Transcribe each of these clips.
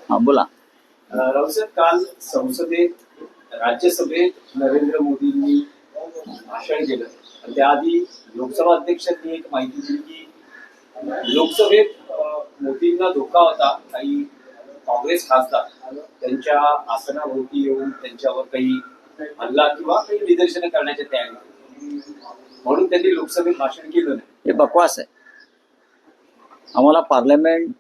हा बोला. रावसाहेब, काल संसदेत राज्यसभेत नरेंद्र मोदींनी भाषण केलं आणि त्याआधी लोकसभा अध्यक्षांनी एक माहिती दिली की लोकसभेत मोदींना धोका होता. काही काँग्रेस खासदार त्यांच्या आसनाभोवती येऊन त्यांच्यावर काही हल्ला किंवा काही निदर्शनं करण्याच्या तयारी, म्हणून त्यांनी लोकसभेत भाषण केलं नाही. हे बकवास आहे. आम्हाला पार्लमेंट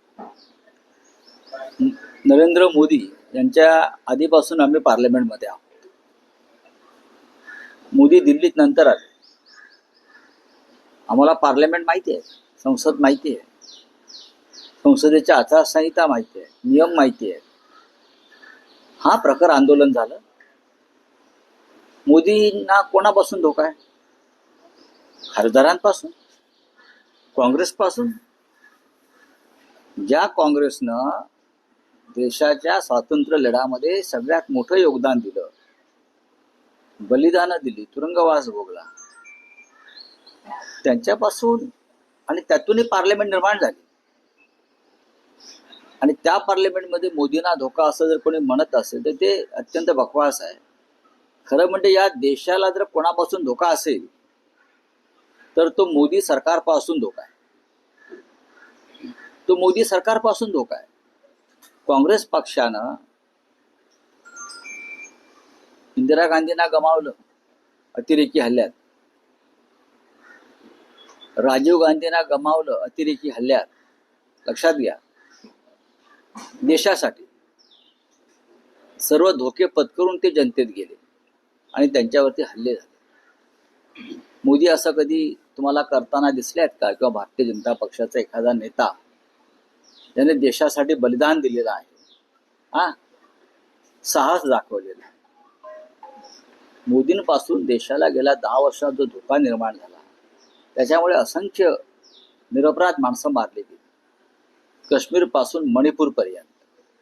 नरेंद्र मोदी यांच्या आधीपासून आम्ही पार्लमेंटमध्ये आहोत. मोदी दिल्लीत नंतर आले. आम्हाला पार्लमेंट माहिती आहे, संसद माहिती आहे, संसदेच्या आचारसंहिता माहिती आहे, नियम माहिती आहे. हा प्रखर आंदोलन झालं. मोदींना कोणापासून धोका आहे? खासदारांपासून, काँग्रेसपासून. ज्या काँग्रेसनं देशाच्या स्वातंत्र्य लढ्यामध्ये सगळ्यात मोठं योगदान दिलं, बलिदानं दिली, तुरुंगवास भोगला, त्यांच्यापासून आणि त्यातूनही पार्लमेंट निर्माण झाली. आणि त्या पार्लमेंटमध्ये मोदींना धोका असं जर कोणी म्हणत असेल तर ते अत्यंत बकवास आहे. खरं म्हणजे या देशाला जर कोणापासून धोका असेल तर तो मोदी सरकारपासून धोका आहे. तो मोदी सरकारपासून धोका आहे. काँग्रेस पक्षानं इंदिरा गांधींना गमावलं अतिरेकी हल्ल्यात, राजीव गांधींना गमावलं अतिरेकी हल्ल्यात. लक्षात घ्या, देशासाठी सर्व धोके पत्करून ते जनतेत गेले आणि त्यांच्यावरती हल्ले झाले. मोदी असं कधी तुम्हाला करताना दिसले आहेत का? किंवा भारतीय जनता पक्षाचा एखादा नेता ज्याने देशासाठी बलिदान दिलेलं आहे, साहस दाखवलेलं आहे. मोदींपासून देशाला गेल्या 10 वर्षात जो धोका निर्माण झाला, त्याच्यामुळे असंख्य निरपराध माणसं मारली गेली, काश्मीर पासून मणिपूर पर्यंत.